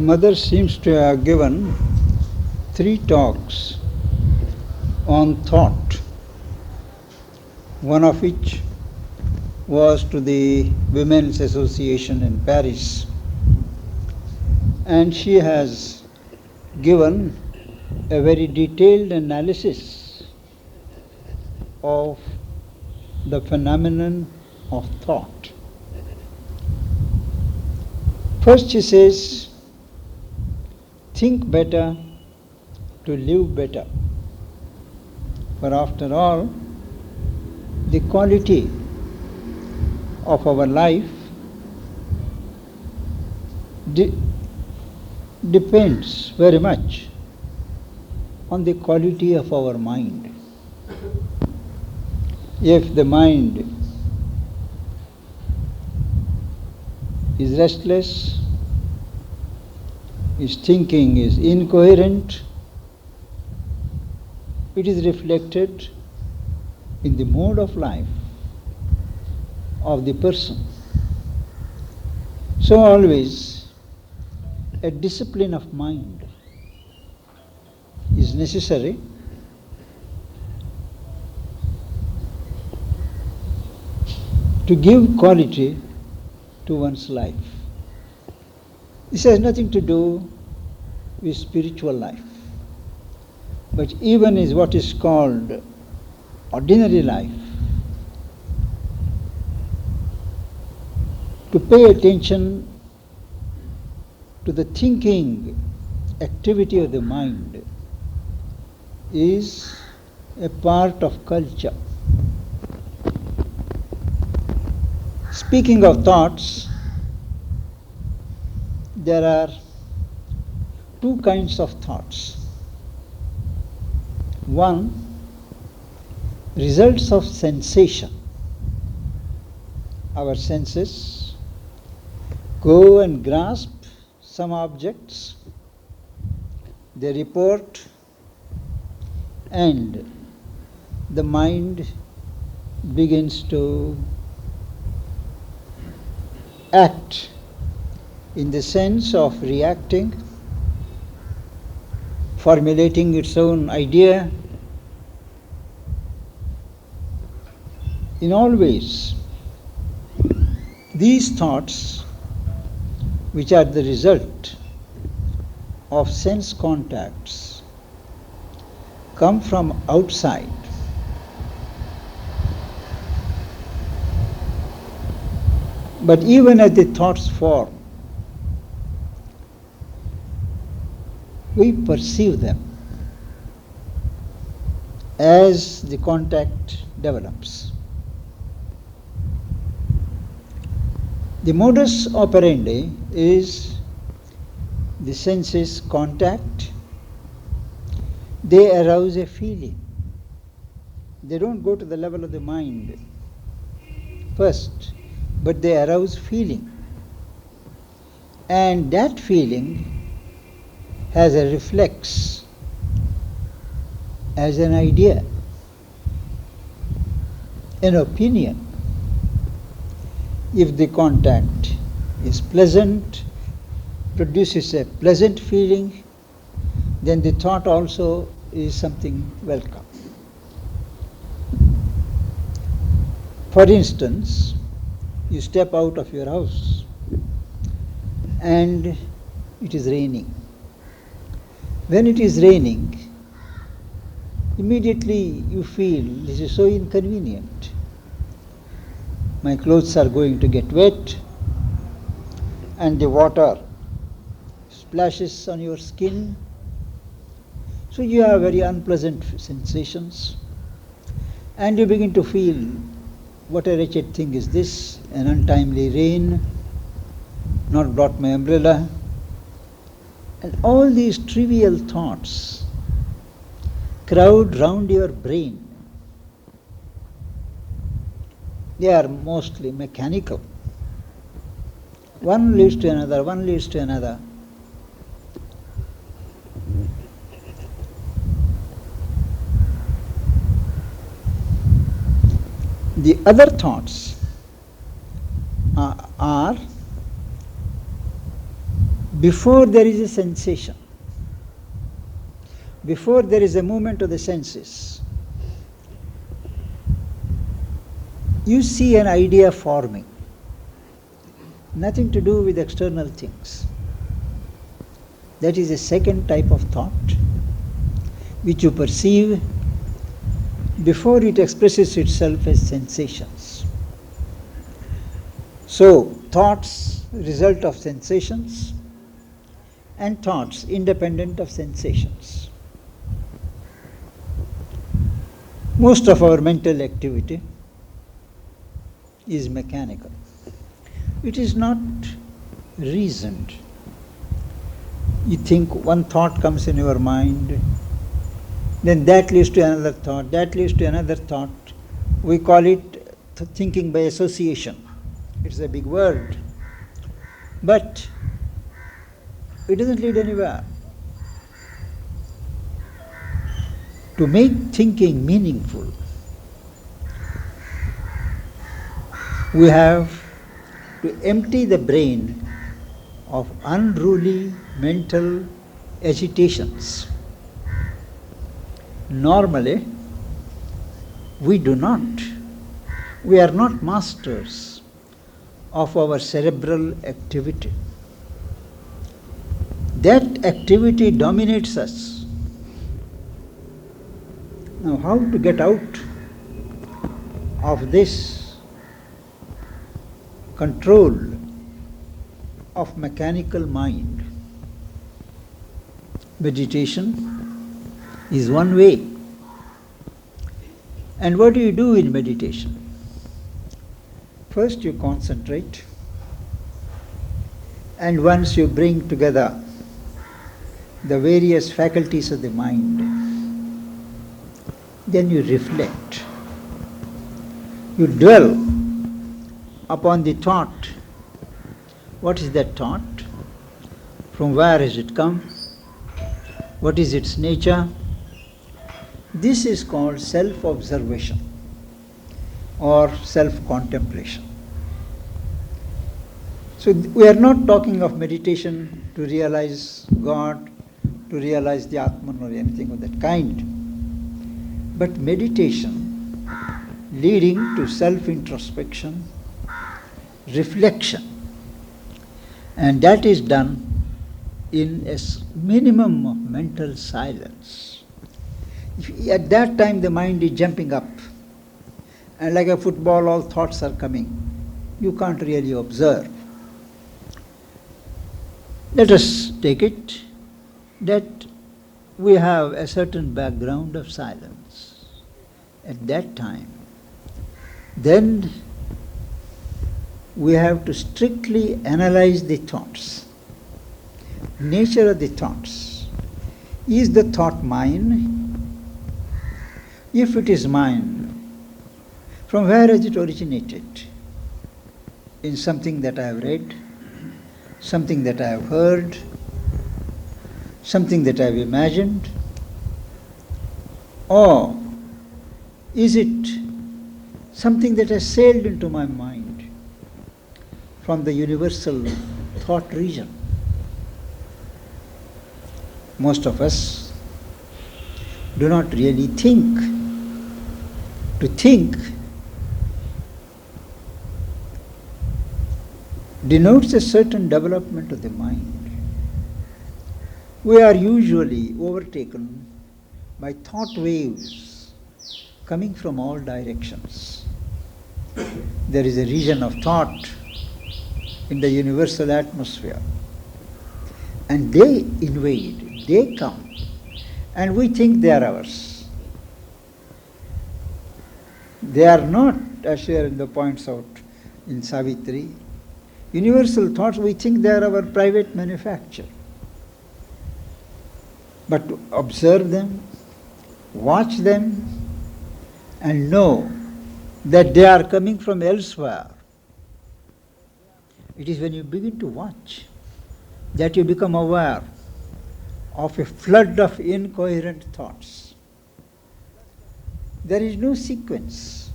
Mother seems to have given 3 talks on thought, one of which was to the Women's Association in Paris, and she has given a very detailed analysis of the phenomenon of thought. First she says, think better to live better. For after all, the quality of our life depends very much on the quality of our mind. If the mind is restless, his thinking is incoherent, it is reflected in the mode of life of the person. So always a discipline of mind is necessary to give quality to one's life. This has nothing to do with spiritual life, but even is what is called ordinary life. To pay attention to the thinking activity of the mind is a part of culture. Speaking of thoughts, there are 2 kinds of thoughts. One, results of sensation. Our senses go and grasp some objects, they report, and the mind begins to act in the sense of reacting, formulating its own idea. In all ways, these thoughts, which are the result of sense contacts, come from outside. But even as the thoughts form, we perceive them as the contact develops. The modus operandi is the senses contact, they arouse a feeling. They don't go to the level of the mind first, but they arouse feeling. And that feeling has a reflex as an idea, an opinion. If the contact is pleasant, produces a pleasant feeling, then the thought also is something welcome. For instance, you step out of your house and it is raining. When it is raining, immediately you feel this is so inconvenient. My clothes are going to get wet and the water splashes on your skin. So you have very unpleasant sensations and you begin to feel, what a wretched thing is this, an untimely rain, not brought my umbrella. And all these trivial thoughts crowd round your brain. They are mostly mechanical. One leads to another, one leads to another. The other thoughts are before there is a sensation, before there is a movement of the senses, you see an idea forming, nothing to do with external things. That is a second type of thought which you perceive before it expresses itself as sensations. So, thoughts result of sensations, and thoughts independent of sensations. Most of our mental activity is mechanical. It is not reasoned. You think one thought comes in your mind, then that leads to another thought, that leads to another thought. We call it thinking by association. It's a big word, but it doesn't lead anywhere. To make thinking meaningful, we have to empty the brain of unruly mental agitations. Normally, we are not masters of our cerebral activity. That activity dominates us. Now, how to get out of this control of mechanical mind? Meditation is one way. And what do you do in meditation? First you concentrate, and once you bring together the various faculties of the mind, then you reflect. You dwell upon the thought. What is that thought? From where has it come? What is its nature? This is called self-observation or self-contemplation. So we are not talking of meditation to realize God, to realize the Atman or anything of that kind, but meditation leading to self-introspection, reflection, and that is done in a minimum of mental silence. At that time the mind is jumping up, and like a football all thoughts are coming. You can't really observe. Let us take it that we have a certain background of silence at that time. Then we have to strictly analyze the thoughts. Nature of the thoughts. Is the thought mine? If it is mine, from where has it originated? In something that I have read, something that I have heard, something that I have imagined? Or is it something that has sailed into my mind from the universal thought region? Most of us do not really think. To think denotes a certain development of the mind. We are usually overtaken by thought waves coming from all directions. There is a region of thought in the universal atmosphere, and they invade, they come, and we think they are ours. They are not, as Sri Aurobindo points out in Savitri. Universal thoughts, we think they are our private manufacture. But to observe them, watch them, and know that they are coming from elsewhere. It is when you begin to watch that you become aware of a flood of incoherent thoughts. There is no sequence.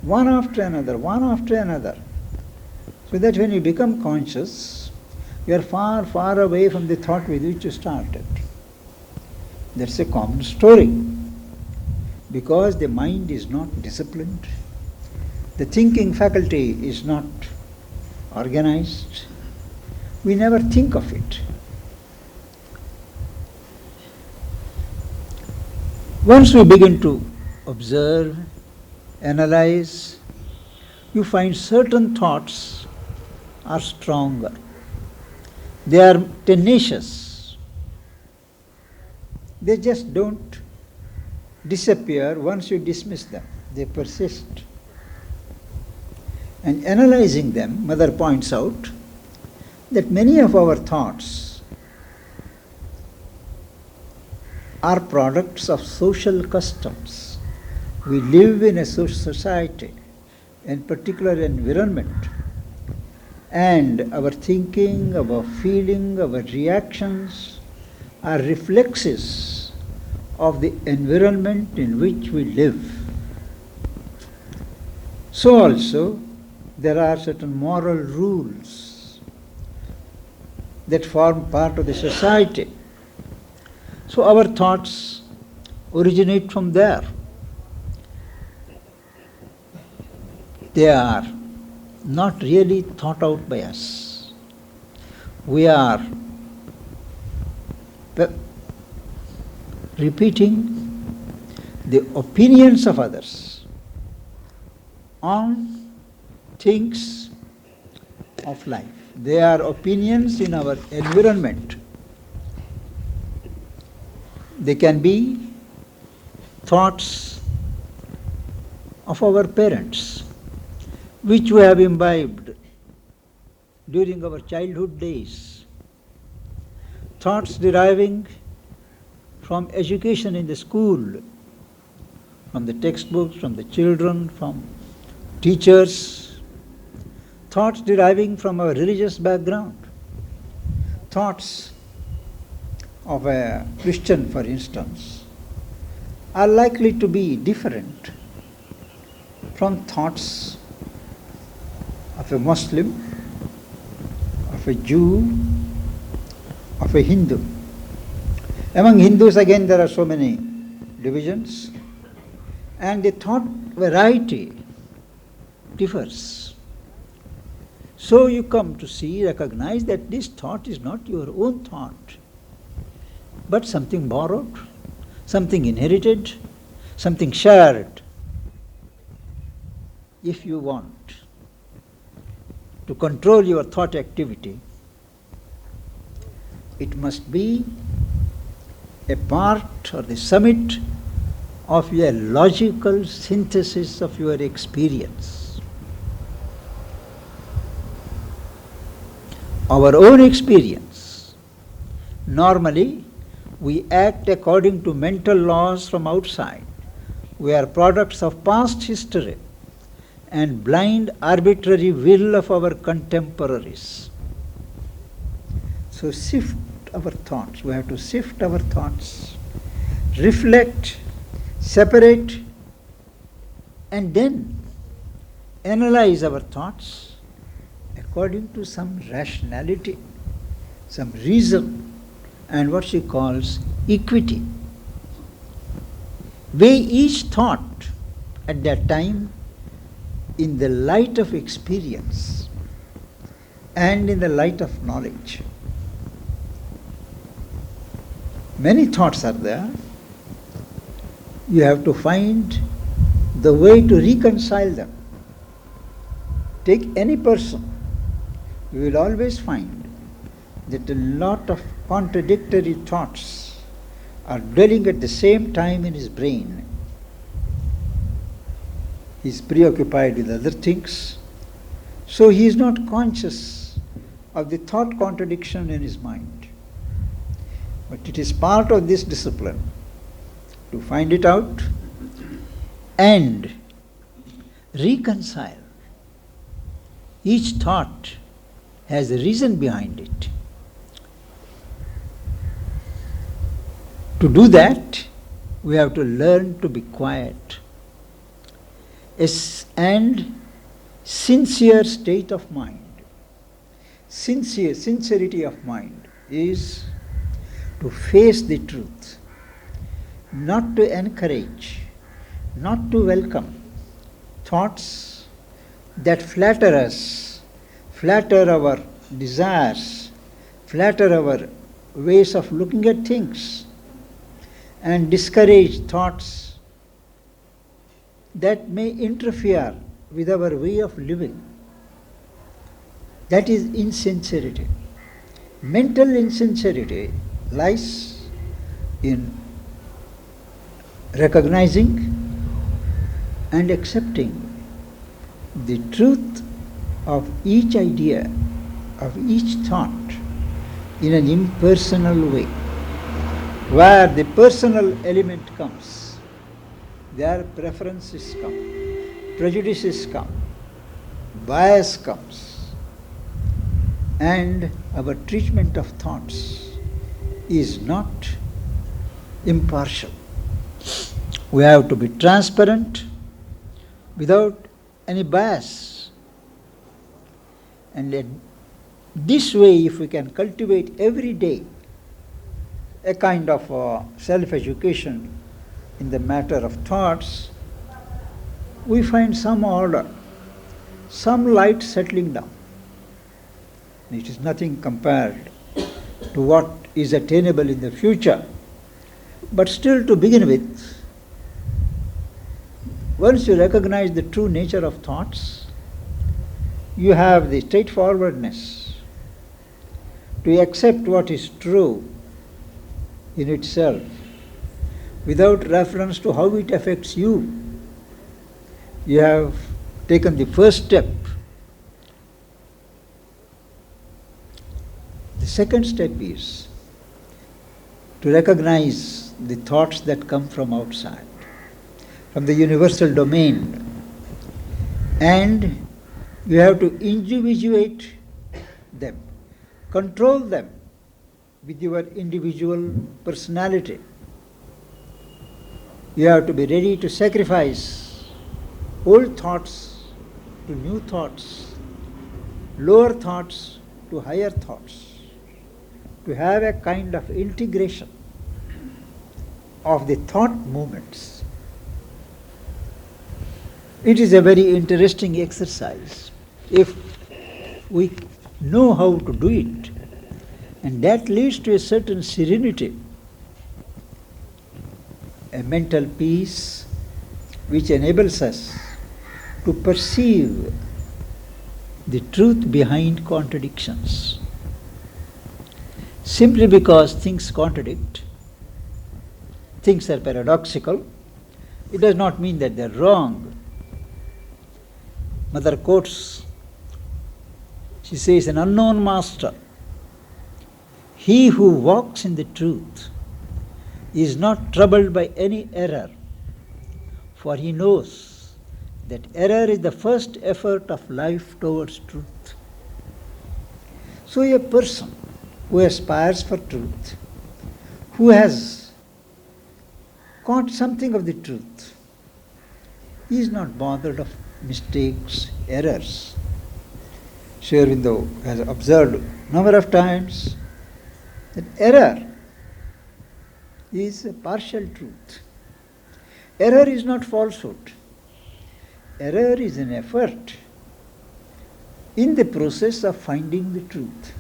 One after another, one after another. So that when you become conscious, You are far, far away from the thought with which you started. That's a common story. Because the mind is not disciplined, the thinking faculty is not organized, we never think of it. Once we begin to observe, analyze, you find certain thoughts are stronger. They are tenacious. They just don't disappear once you dismiss them. They persist. And analyzing them, Mother points out that many of our thoughts are products of social customs. We live in a social society, in particular environment, and our thinking, our feeling, our reactions are reflexes of the environment in which we live. So also, there are certain moral rules that form part of the society. So our thoughts originate from there. They are not really thought out by us. We are repeating the opinions of others on things of life. They are opinions in our environment. They can be thoughts of our parents, which we have imbibed during our childhood days. Thoughts deriving from education in the school, from the textbooks, from the children, from teachers. Thoughts deriving from our religious background. Thoughts of a Christian, for instance, are likely to be different from thoughts of a Muslim, of a Jew, of a Hindu. Among Hindus, again, there are so many divisions, and the thought variety differs. So you come to recognize that this thought is not your own thought, but something borrowed, something inherited, something shared. If you want to control your thought activity, it must be a part or the summit of a logical synthesis of your experience. Our own experience. Normally, we act according to mental laws from outside. We are products of past history and blind arbitrary will of our contemporaries. So sift our thoughts. We have to sift our thoughts, reflect, separate, and then analyze our thoughts according to some rationality, some reason, and what she calls equity. Weigh each thought at that time in the light of experience and in the light of knowledge. Many thoughts are there. You have to find the way to reconcile them. Take any person, you will always find that a lot of contradictory thoughts are dwelling at the same time in his brain. He is preoccupied with other things, so he is not conscious of the thought contradiction in his mind. But it is part of this discipline to find it out and reconcile. Each thought has a reason behind it. To do that, we have to learn to be quiet. And sincere state of mind. sincerity of mind is to face the truth, not to encourage, not to welcome thoughts that flatter us, flatter our desires, flatter our ways of looking at things, and discourage thoughts that may interfere with our way of living. That is insincerity. Mental insincerity lies in recognizing and accepting the truth of each idea, of each thought in an impersonal way. Where the personal element comes, their preferences come, prejudices come, bias comes, and our treatment of thoughts is not impartial. We have to be transparent without any bias. And this way, if we can cultivate every day a kind of self-education in the matter of thoughts, we find some order, some light settling down. It is nothing compared to what is attainable in the future. But still, to begin with, once you recognize the true nature of thoughts, you have the straightforwardness to accept what is true in itself without reference to how it affects you. You have taken the first step. The second step is to recognize the thoughts that come from outside, from the universal domain, and you have to individuate them, control them with your individual personality. You have to be ready to sacrifice old thoughts to new thoughts, lower thoughts to higher thoughts, to have a kind of integration of the thought movements. It is a very interesting exercise if we know how to do it, and that leads to a certain serenity, a mental peace which enables us to perceive the truth behind contradictions. Simply because things contradict, things are paradoxical, it does not mean that they are wrong. Mother quotes, she says, an unknown master, he who walks in the truth is not troubled by any error, for he knows that error is the first effort of life towards truth. So a person who aspires for truth, who has caught something of the truth, is not bothered of mistakes, errors. Sri Aurobindo has observed a number of times that error is a partial truth. Error is not falsehood. Error is an effort in the process of finding the truth.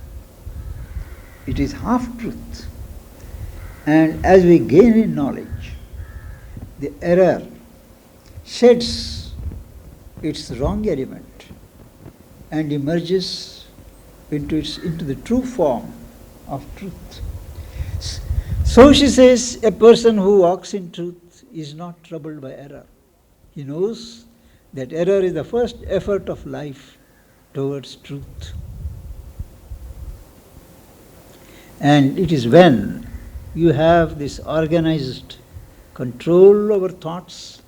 It is half-truth. And as we gain in knowledge, the error sheds its wrong element and emerges into the true form of truth. So she says, a person who walks in truth is not troubled by error. He knows that error is the first effort of life towards truth. And it is when you have this organized control over thoughts,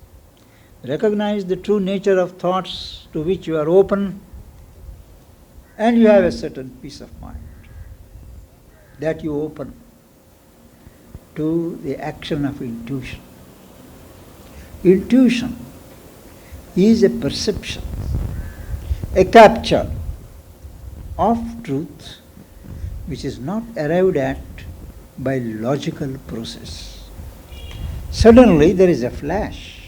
recognize the true nature of thoughts to which you are open, and you have a certain peace of mind that you open to the action of intuition. Intuition is a perception, a capture of truth which is not arrived at by logical process. Suddenly there is a flash,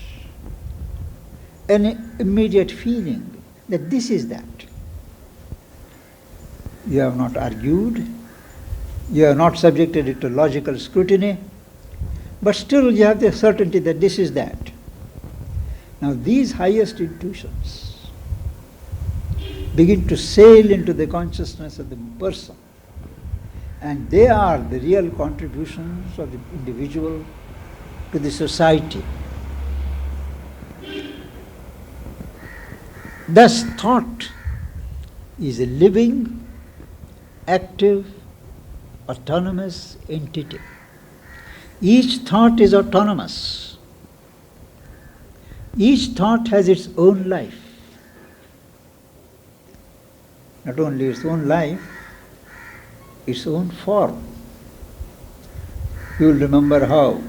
an immediate feeling that this is that. You have not argued, you have not subjected it to logical scrutiny, but still you have the certainty that this is that. Now these highest intuitions begin to sail into the consciousness of the person, and they are the real contributions of the individual to the society. Thus thought is a living, active, autonomous entity. Each thought is autonomous. Each thought has its own life. Not only its own life, its own form. You will remember how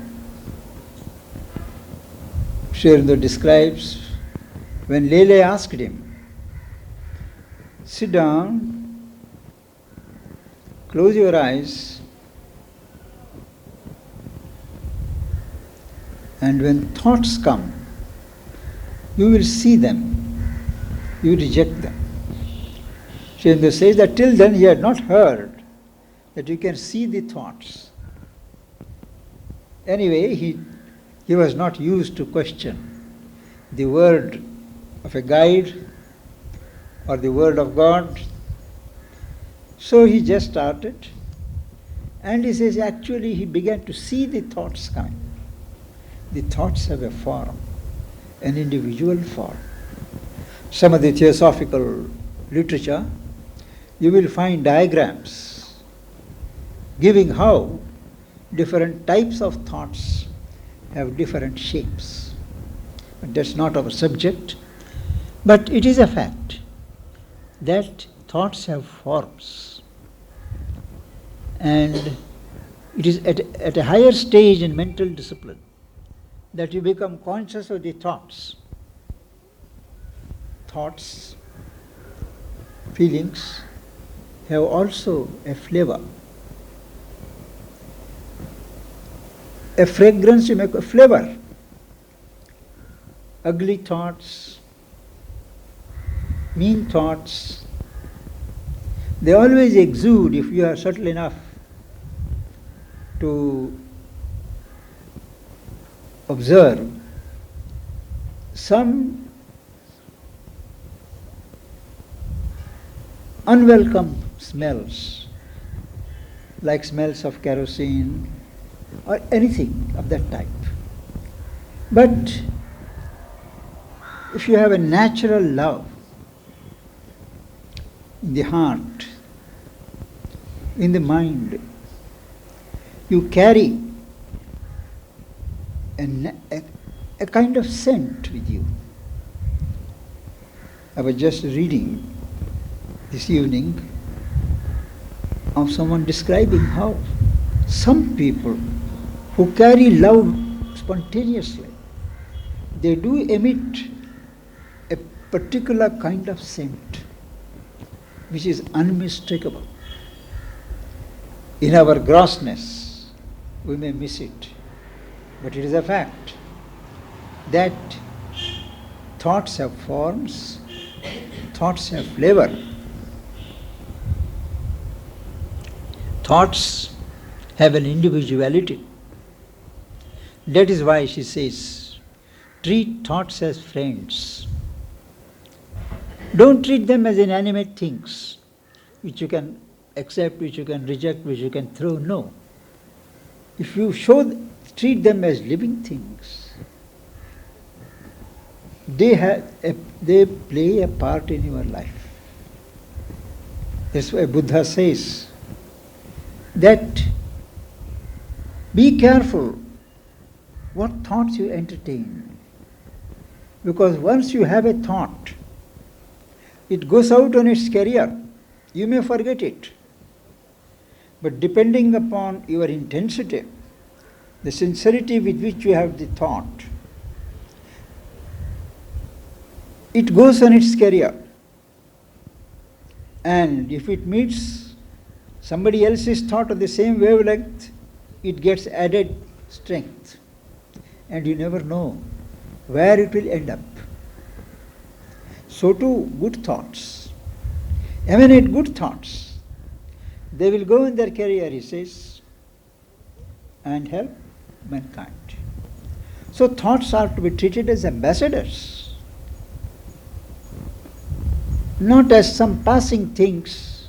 Sri Aurobindo describes when Lele asked him, sit down, close your eyes, and when thoughts come, you will see them, you reject them. Sri Aurobindo says that till then he had not heard that you can see the thoughts. Anyway, he was not used to question the word of a guide or the word of God. So he just started, and he says actually he began to see the thoughts coming. The thoughts have a form, an individual form. Some of the theosophical literature, you will find diagrams giving how different types of thoughts have different shapes. But that's not our subject. But it is a fact that thoughts have forms. And it is at a higher stage in mental discipline that you become conscious of the thoughts. Thoughts, feelings have also a flavor. A fragrance you make a flavor. Ugly thoughts, mean thoughts, they always exude, if you are subtle enough to observe, some unwelcome smells, like smells of kerosene or anything of that type. But if you have a natural love in the heart, in the mind, you carry a kind of scent with you. I was just reading this evening of someone describing how some people who carry love spontaneously, they do emit a particular kind of scent which is unmistakable. In our grossness, we may miss it, but it is a fact that thoughts have forms, thoughts have flavor. Thoughts have an individuality. That is why she says, treat thoughts as friends. Don't treat them as inanimate things which you can accept, which you can reject, which you can throw. No. If you treat them as living things, they play a part in your life. That's why Buddha says that be careful what thoughts you entertain. Because once you have a thought, it goes out on its career. You may forget it. But depending upon your intensity, the sincerity with which you have the thought, it goes on its career. And if it meets somebody else's thought of the same wavelength, it gets added strength. And you never know where it will end up. So too, good thoughts. Emanate good thoughts. They will go in their career, he says, and help mankind. So thoughts are to be treated as ambassadors, not as some passing things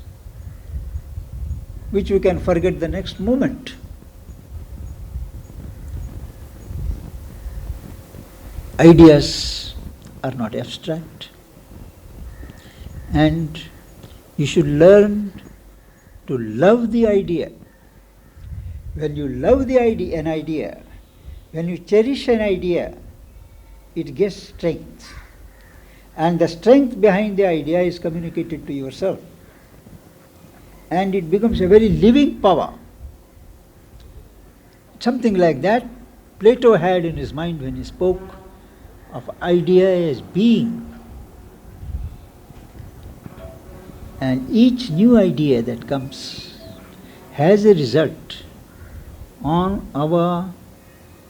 which we can forget the next moment. Ideas are not abstract, and you should learn to love the idea. When you love an idea, when you cherish an idea, it gets strength. And the strength behind the idea is communicated to yourself. And it becomes a very living power. Something like that Plato had in his mind when he spoke of idea as being. And each new idea that comes has a result on our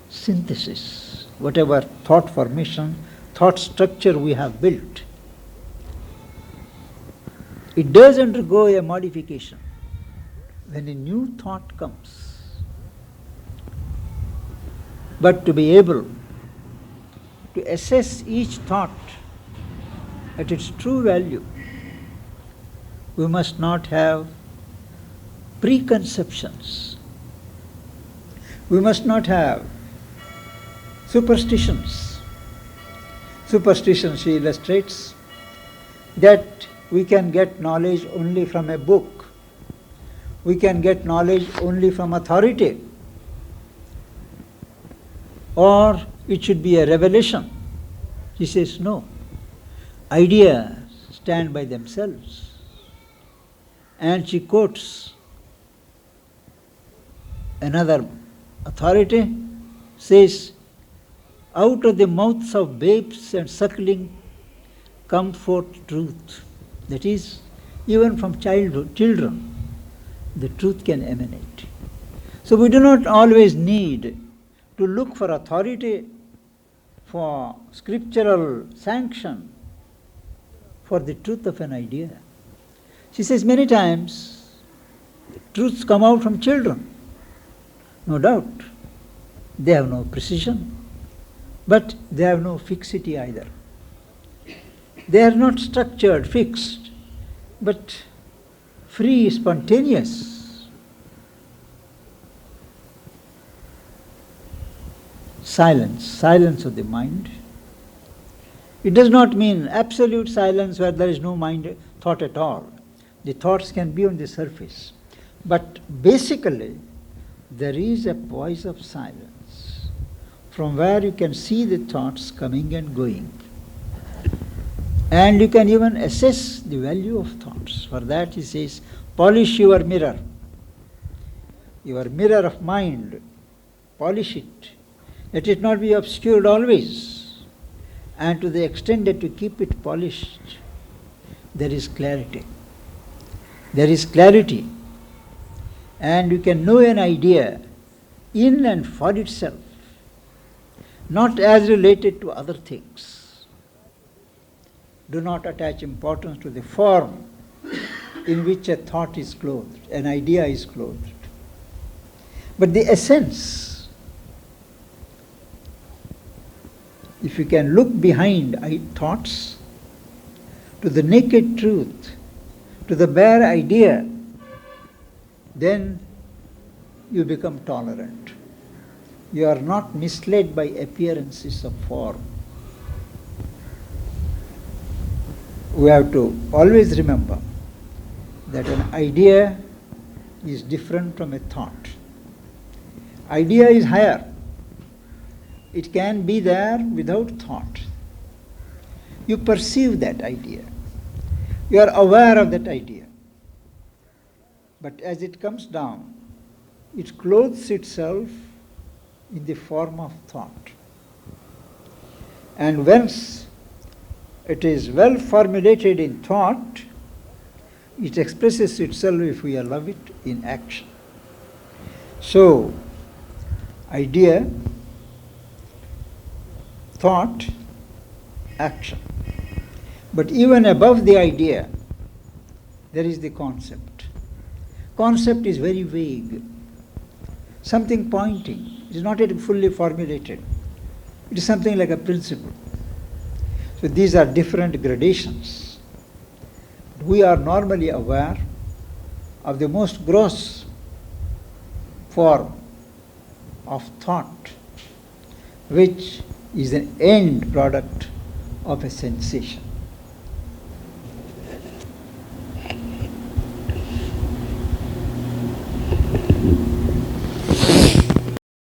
synthesis, whatever thought formation, thought structure we have built. It does undergo a modification when a new thought comes. But to be able to assess each thought at its true value, we must not have preconceptions. We must not have superstitions. Superstition, she illustrates, that we can get knowledge only from a book. We can get knowledge only from authority. Or it should be a revelation. She says, no. Ideas stand by themselves. And she quotes another authority, says, out of the mouths of babes and suckling come forth truth. That is, even from children, the truth can emanate. So we do not always need to look for authority, for scriptural sanction, for the truth of an idea. She says many times, truths come out from children. No doubt. They have no precision, but they have no fixity either. They are not structured, fixed, but free, spontaneous. Silence of the mind. It does not mean absolute silence where there is no mind thought at all. The thoughts can be on the surface. But basically, there is a voice of silence from where you can see the thoughts coming and going. And you can even assess the value of thoughts. For that he says, polish your mirror of mind, polish it. Let it not be obscured always. And to the extent that you keep it polished, there is clarity. There is clarity. And you can know an idea in and for itself, not as related to other things. Do not attach importance to the form in which a thought is clothed, an idea is clothed. But the essence, if you can look behind thoughts to the naked truth, to the bare idea, then you become tolerant. You are not misled by appearances of form. We have to always remember that an idea is different from a thought. Idea is higher. It can be there without thought. You perceive that idea. You are aware of that idea. But as it comes down, it clothes itself in the form of thought. And once it is well formulated in thought, it expresses itself, if we allow it, in action. So, idea, thought, action. But even above the idea, there is the concept. Concept is very vague. Something pointing. It is not yet fully formulated. It is something like a principle. So these are different gradations. We are normally aware of the most gross form of thought, which is an end product of a sensation.